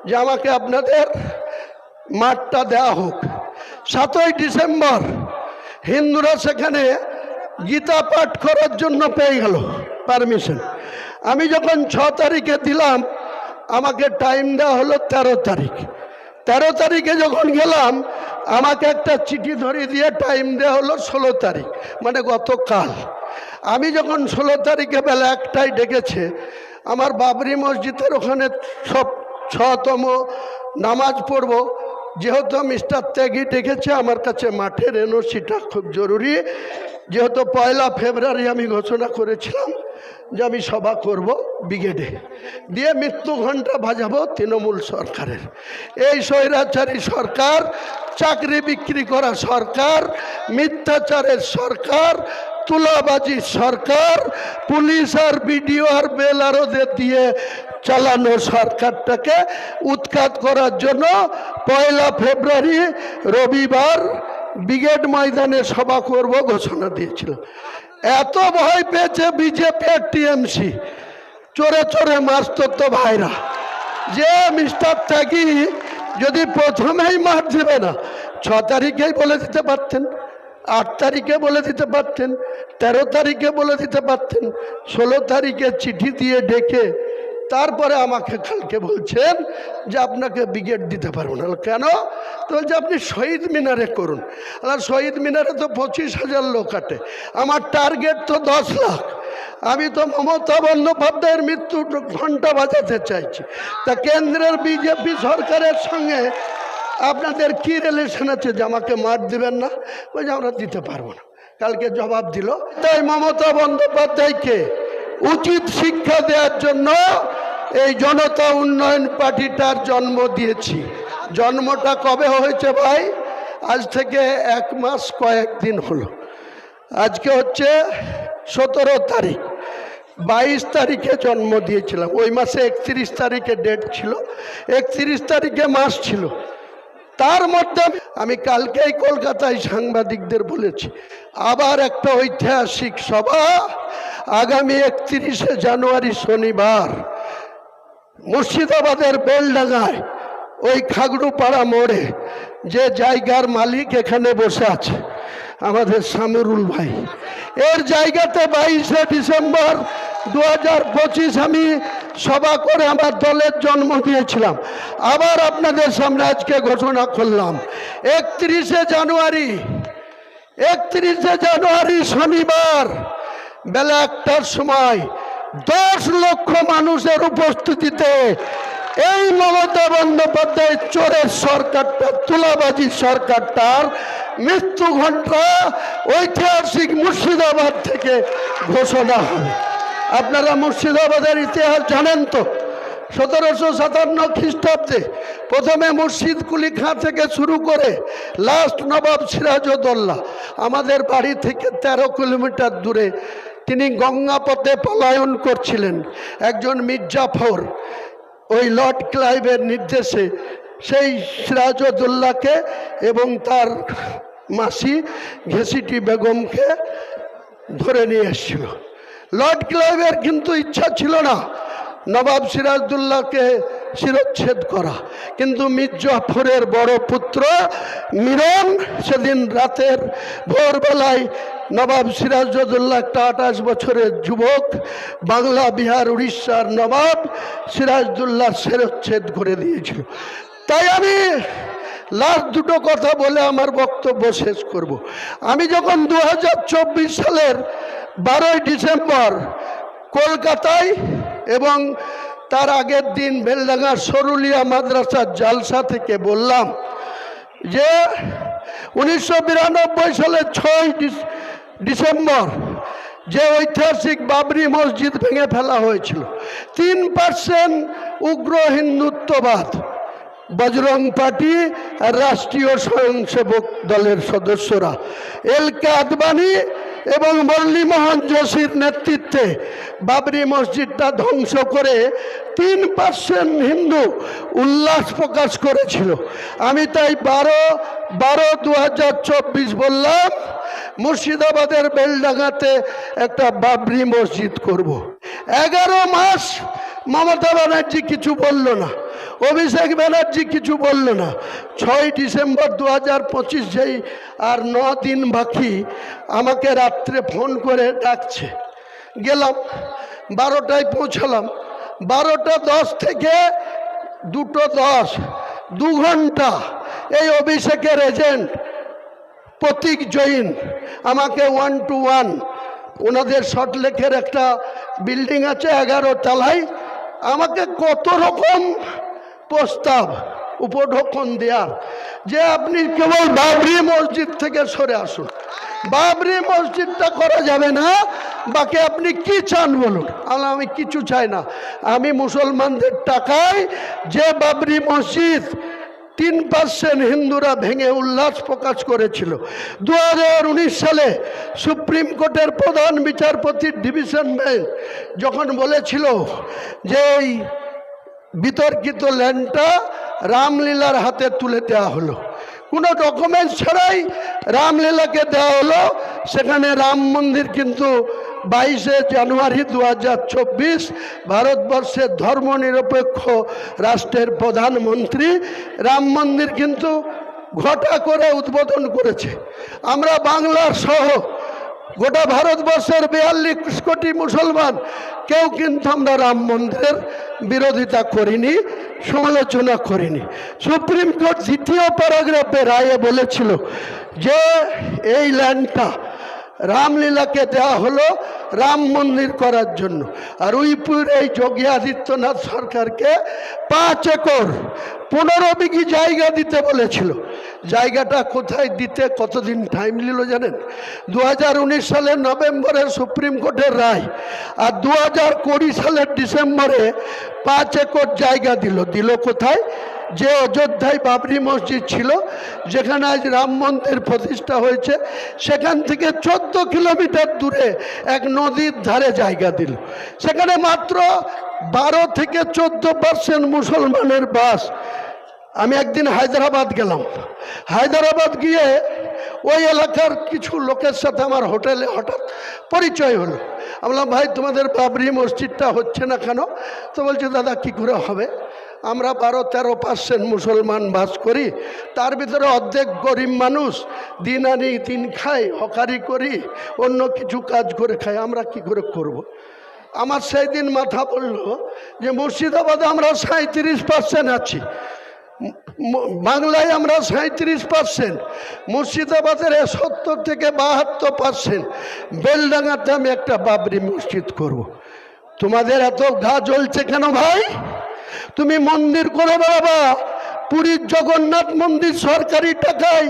যে আমাকে আপনাদের মাঠটা দেওয়া হোক। 7ই ডিসেম্বর হিন্দুরা সেখানে গীতা পাঠ করার জন্য পেয়ে গেল পারমিশন। আমি যখন 6 তারিখে দিলাম, আমাকে টাইম দেওয়া হলো 13 তারিখ। 13 তারিখে যখন গেলাম, আমাকে একটা চিঠি ধরিয়ে দিয়ে টাইম দেওয়া হলো 16 তারিখ, মানে গতকাল। আমি যখন 16 তারিখে বেলা 1টায় ডেকেছে, আমার বাবরি মসজিদের ওখানে সব 6তম নামাজ পড়ব, যেহেতু মিস্টার ত্যাগী ডেকেছে, আমার কাছে মাঠের এনওসিটা খুব জরুরি, যেহেতু 1 ফেব্রুয়ারি আমি ঘোষণা করেছিলাম যে আমি সভা করব ব্রিগেডে, দিয়ে মৃত্যু ঘণ্টা বাজাবো তৃণমূল সরকারের। এই স্বৈরাচারী সরকার, চাকরি বিক্রি করা সরকার, মিথ্যাচারের সরকার, তুলাবাজির সরকার, পুলিশ আর বিডিও আর বেলারোদের দিয়ে চালানো সরকারটাকে উৎখাত করার জন্য 1 ফেব্রুয়ারি রবিবার ব্রিগেড ময়দানে সভা করব ঘোষণা দিয়েছিল। এত ভয় পেয়েছে বিজেপি আর টিএমসি, চোরে চোরে মারত তো ভাইরা, যে মিস্টার ত্যাগী যদি প্রথমেই মার দেবে না, 6 তারিখেই বলে দিতে পারতেন, 8 তারিখে বলে দিতে পারতেন, 13 তারিখে বলে দিতে পারতেন, 16 তারিখে চিঠি দিয়ে ডেকে তারপরে আমাকে কালকে বলছেন যে আপনাকে ব্রিগেড দিতে পারবো না। কেন? তো বলছে আপনি শহীদ মিনারে করুন। আর শহীদ মিনারে তো 25,000 লোক আটে, আমার টার্গেট তো 10 লাখ। আমি তো মমতা বন্দ্যোপাধ্যায়ের মৃত্যু ঘণ্টা বাজাতে চাইছি। তা কেন্দ্রের বিজেপি সরকারের সঙ্গে আপনাদের কি রিলেশন আছে যে আমাকে মার দিবেন না? ওই যে আমরা দিতে পারবো না। কালকে জবাব দিল। তাই মমতা বন্দ্যোপাধ্যায়কে উচিত শিক্ষা দেওয়ার জন্য এই জনতা উন্নয়ন পার্টিটার জন্ম দিয়েছি। জন্মটা কবে হয়েছে ভাই? আজ থেকে 1 মাস কয়েকদিন হলো। আজকে হচ্ছে 17 তারিখ, 22 তারিখে জন্ম দিয়েছিলাম। ওই মাসে 31 তারিখে ডেট ছিল, 31 তারিখে মাস ছিল। তার মধ্যে আমি কালকেই কলকাতায় সাংবাদিকদের বলেছি, আবার একটা ঐতিহাসিক সভা আগামী 31শে জানুয়ারি শনিবার মুর্শিদাবাদের বেলডাঙ্গায় ওই খাগড়ুপাড়া মোড়ে, যে জায়গার মালিক এখানে বসে আছে আমাদের সামিরুল ভাই, এর জায়গাতে 22শে ডিসেম্বর 2025 আমি সভা করে আমার দলের জন্ম দিয়েছিলাম। আবার আপনাদের সামনে আজকে ঘোষণা করলাম 31শে জানুয়ারি শনিবার বেলা 1টার সময় 10 লক্ষ মানুষের উপস্থিতিতে এই মমতা বন্দ্যোপাধ্যায় চোরের সরকারটা, তুলাবাজির সরকারটার মৃত্যু ঘণ্টা ঐতিহাসিক মুর্শিদাবাদ থেকে ঘোষণা হবে। আপনারা মুর্শিদাবাদের ইতিহাস জানেন তো? 1757 খ্রিস্টাব্দে প্রথমে মুর্শিদ কুলি খাঁ থেকে শুরু করে লাস্ট নবাব সিরাজউদ্দৌলা আমাদের বাড়ি থেকে 13 কিলোমিটার দূরে তিনি গঙ্গাপথে পলায়ন করছিলেন। একজন মির্জাফর ওই লর্ড ক্লাইভের নির্দেশে সেই সিরাজউদ্দৌলাকে এবং তার মাসি ঘেসিটি বেগমকে ধরে নিয়ে এসেছিল। লর্ড ক্লাইভের কিন্তু ইচ্ছা ছিল না নবাব সিরাজউদ্দৌলাকে শিরচ্ছেদ করা, কিন্তু মির্জাফরের বড় পুত্র মিরন সেদিন রাতের ভোরবেলায় নবাব সিরাজউদ্দৌলা, একটা 28 বছরের যুবক, বাংলা বিহার উড়িষ্যার নবাব সিরাজউদ্দৌলার শিরচ্ছেদ করে দিয়েছিল। তাই আমি লাস্ট দুটো কথা বলে আমার বক্তব্য শেষ করব। আমি যখন 2024 সালের 12ই ডিসেম্বর কলকাতায় এবং তার আগের দিন বেলডাঙ্গার সরুলিয়া মাদ্রাসার জালসা থেকে বললাম যে 1992 সালের 6ই ডিসেম্বর যে ঐতিহাসিক বাবরি মসজিদ ভেঙে ফেলা হয়েছিল, 3% উগ্র হিন্দুত্ববাদ বজরং পার্টি আর রাষ্ট্রীয় স্বয়ংসেবক দলের সদস্যরা এলকে আদবানি এবং মুরলীমোহন যোশীর নেতৃত্বে বাবরি মসজিদটা ধ্বংস করে 3% হিন্দু উল্লাস প্রকাশ করেছিল। আমি তাই 12/2024 বললাম মুর্শিদাবাদের বেলডাঙ্গাতে একটা বাবরি মসজিদ করব। 11 মাস মমতা ব্যানার্জি কিছু বলল না। অভিষেক ব্যানার্জি কিছু বলল না। 6 ডিসেম্বর 2025 যেই আর 9 দিন বাকি, আমাকে রাত্রে ফোন করে ডাকছে। গেলাম, 12টায় পৌঁছালাম। 12:10 থেকে 2:10, 2 ঘন্টা এই অভিষেকের এজেন্ট প্রতীক জৈন আমাকে 1 to 1, ওনাদের সল্টলেকের একটা বিল্ডিং আছে 11 তলায়, আমাকে কত রকম প্রস্তাব উপঢৌকন দেওয়ার, যে আপনি কেবল বাবরি মসজিদ থেকে সরে আসুন, বাবরি মসজিদটা করা যাবে না, বাকি আপনি কি চান বলুন। আমি কিছু চাই না, আমি মুসলমানদের টাকায় যে বাবরি মসজিদ 3% হিন্দুরা ভেঙে উল্লাস প্রকাশ করেছিল, 2019 সালে সুপ্রিম কোর্টের প্রধান বিচারপতি ডিভিশন বেঞ্চ যখন বলেছিল যে এই বিতর্কিত ল্যান্ডটা রামলীলার হাতে তুলে দেওয়া হলো, কোনো ডকুমেন্টস ছাড়াই রামলীলাকে দেওয়া হলো, সেখানে রাম মন্দির কিন্তু 22 জানুয়ারি 2024 ভারতবর্ষের ধর্মনিরপেক্ষ রাষ্ট্রের প্রধানমন্ত্রী রাম মন্দির কিন্তু ঘটা করে উদ্বোধন করেছে। আমরা বাংলার সহ গোটা ভারতবর্ষের 42 কোটি মুসলমান কেউ কিন্তু আমরা রাম মন্দিরের বিরোধিতা করিনি, সমালোচনা করিনি। সুপ্রিম কোর্ট 2য় প্যারাগ্রাফে রায়ে বলেছিল যে এই ল্যান্ডটা রামলীলাকে দেওয়া হলো রাম মন্দির করার জন্য, আর উইপুর এই যোগী আদিত্যনাথ সরকারকে 5 একর 15 বিঘি জায়গা দিতে বলেছিল। জায়গাটা কোথায় দিতে কতদিন টাইম নিল জানেন? 2019 সালের নভেম্বরে সুপ্রিম কোর্টের রায়, আর 2020 সালের ডিসেম্বরে 5 একর জায়গা দিল কোথায়? যে অযোধ্যায় বাবরি মসজিদ ছিল, যেখানে আজ রাম মন্দির প্রতিষ্ঠা হয়েছে, সেখান থেকে 14 কিলোমিটার দূরে এক নদীর ধারে জায়গা দিল। সেখানে মাত্র 12 থেকে 14% মুসলমানের বাস। আমি একদিন হায়দ্রাবাদ গেলাম, হায়দ্রাবাদ গিয়ে ওই এলাকার কিছু লোকের সাথে আমার হোটেলে হঠাৎ পরিচয় হলো। আমি বললাম, ভাই তোমাদের বাবরি মসজিদটা হচ্ছে না কেন? তো বলছে, দাদা কি করে হবে, আমরা 12-13% মুসলমান বাস করি, তার ভিতরে অর্ধেক গরিব মানুষ, দিন আনি দিন খাই, হকারি করি, অন্য কিছু কাজ করে খাই, আমরা কি করে করব। আমার সেই দিন মাথা পড়ল যে মুর্শিদাবাদে আমরা 37% আছি, বাংলায় আমরা 37%, মুর্শিদাবাদের 70 থেকে 72%, বেলডাঙ্গাতে আমি একটা বাবরি মসজিদ করব। তোমাদের এত গা জ্বলছে কেন ভাই? তুমি মন্দির করে বেড়াবা, পুরীর জগন্নাথ মন্দির সরকারি টাকায়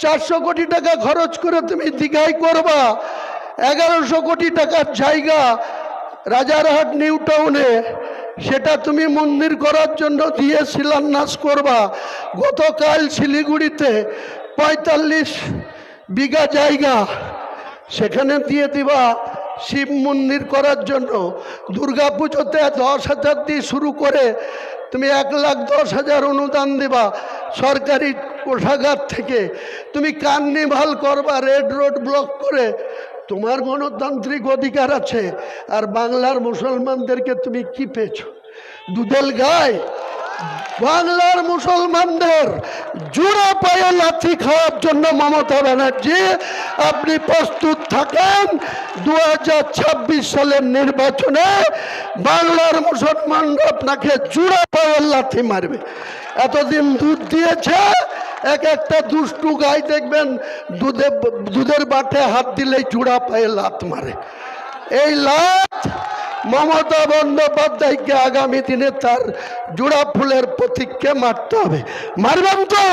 400 কোটি টাকা খরচ করে তুমি দীঘায় করবা, 1100 কোটি টাকার জায়গা রাজারহাট নিউ টাউনে, সেটা তুমি মন্দির করার জন্য দিয়ে শিলান্যাস করবা। গতকাল শিলিগুড়িতে 45 বিঘা জায়গা সেখানে দিয়ে দিবা শিব মন্দির করার জন্য। দুর্গাপুজোতে 10,000 দিয়ে শুরু করে তুমি 1,10,000 অনুদান দেবা সরকারি কোষাগার থেকে। তুমি কার্নিভাল করবা রেড রোড ব্লক করে, তোমার গণতান্ত্রিক অধিকার আছে। আর বাংলার মুসলমানদেরকে তুমি কি পেয়েছো? দুধেল গায়। বাংলার মুসলমানদের জোড়া পায়ে লাথি খাওয়ার জন্য মমতা ব্যানার্জি আপনি প্রস্তুত থাকেন। 2026 সালের নির্বাচনে বাংলার মুসলমানরা আপনাকে জোড়া পায়ে লাথি মারবে। এতদিন দুধ দিয়েছে, এক একটা দুষ্টু গাই দেখবেন দুধের বাটে হাত দিলেই জোড়া পায়ে লাথ মারে। এই লাথ মমতা বন্দ্যোপাধ্যায়কে আগামী দিনে তার জোড়া ফুলের প্রতীককে মারতে হবে। মারবেন তো?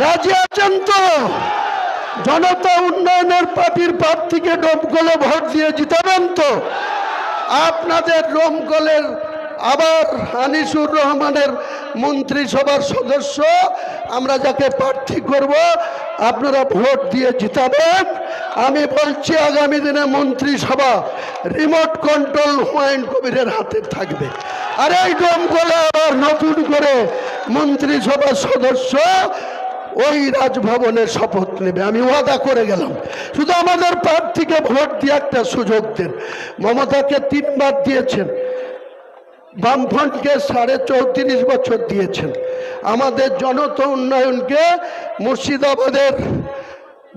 রাজি আছেন তো? জনতা উন্নয়নের পার্টির প্রার্থীকে ডোমকলে ভোট দিয়ে জিতাবেন তো? আপনাদের ডোমকলের আবার আনিসুর রহমানের মন্ত্রিসভার সদস্য আমরা যাকে প্রার্থী করব, আপনারা ভোট দিয়ে জিতাবেন। আমি বলছি আগামী দিনে মন্ত্রিসভা রিমোট কন্ট্রোল হুমায়ুন কবিরের হাতে থাকবে। আর এই ডোমকলে আবার নতুন করে মন্ত্রিসভার সদস্য ওই রাজভবনের শপথ নেবে। আমি ওয়াদা করে গেলাম, শুধু আমাদের প্রার্থীকে ভোট দিয়ে একটা সুযোগ দেন। মমতাকে 3 বার দিয়েছেন, বামফ্রন্টকে 34.5 বছর দিয়েছেন। আমাদের জনতা উন্নয়নকে মুর্শিদাবাদের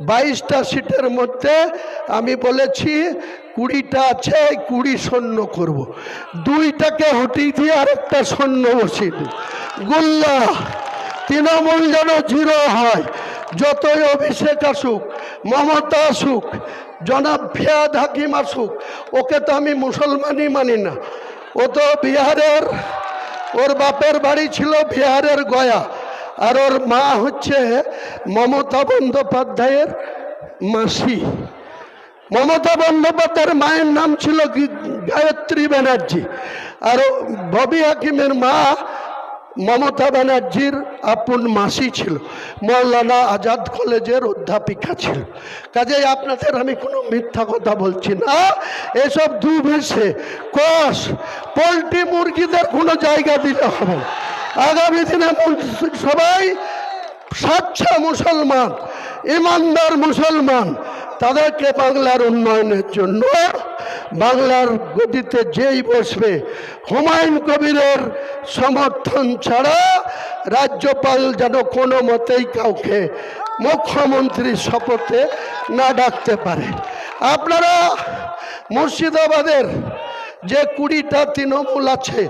22টা সিটের মধ্যে আমি বলেছি 20টা আছে, 20 শূন্য করব। 2টাকে হটিয়ে দিয়ে আরেকটা শূন্য বসিয়ে দিই। গোল্লা তৃণমূল যেন 0 হয়। যতই অভিষেক আসুক, মমতা আসুক, জনাব ফিয়াদ হাকিম আসুক, ওকে তো আমি মুসলমানই মানি না। ও তো বিহারের, ওর বাপের বাড়ি ছিল বিহারের গয়া, আর ওর মা হচ্ছে মমতা বন্দ্যোপাধ্যায়ের মাসি। মমতা বন্দ্যোপাধ্যায়ের মায়ের নাম ছিল গায়ত্রী ব্যানার্জি, আর ববি হাকিমের মা মমতা ব্যানার্জির আপন মাসি ছিল, মৌলানা আজাদ কলেজের অধ্যাপিকা ছিল। কাজেই আপনাদের আমি কোনো মিথ্যা কথা বলছি না। এসব দুভেষে কষ পোলট্রি মুরগিদের কোনো জায়গা দিতে হবে। আগামী দিনে সবাই স্বচ্ছ মুসলমান, ইমানদার মুসলমান, তাদেরকে বাংলার উন্নয়নের জন্য বাংলার গদিতে যেই বসবে, হুমায়ুন কবিরের সমর্থন ছাড়া রাজ্যপাল যেন কোনো মতেই কাউকে মুখ্যমন্ত্রীর শপথে না ডাকতে পারে। আপনারা মুর্শিদাবাদের যে 20টা তৃণমূল আছে,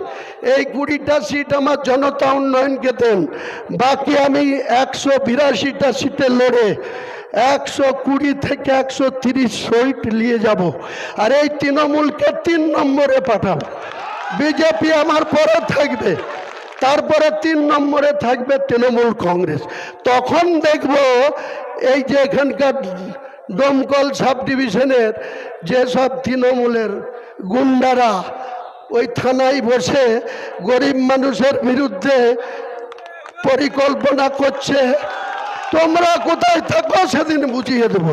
এই 20টা সিট আমার জনতা উন্নয়নকে দেন। বাকি আমি 182টা সিটে লড়ে 120 থেকে 130 সিট নিয়ে যাব। আর এই তৃণমূলকে 3 নম্বরে পাঠাবো। বিজেপি আমার পরে থাকবে, তারপরে 3 নম্বরে থাকবে তৃণমূল কংগ্রেস। তখন দেখব এই যে এখানকার দমকল সাব ডিভিশনের যেসব তৃণমূলের গুন্ডারা ওই থানায় বসে গরিব মানুষের বিরুদ্ধে পরিকল্পনা করছে, তোমরা কোথায় থাকো সেদিন বুঝিয়ে দেবো।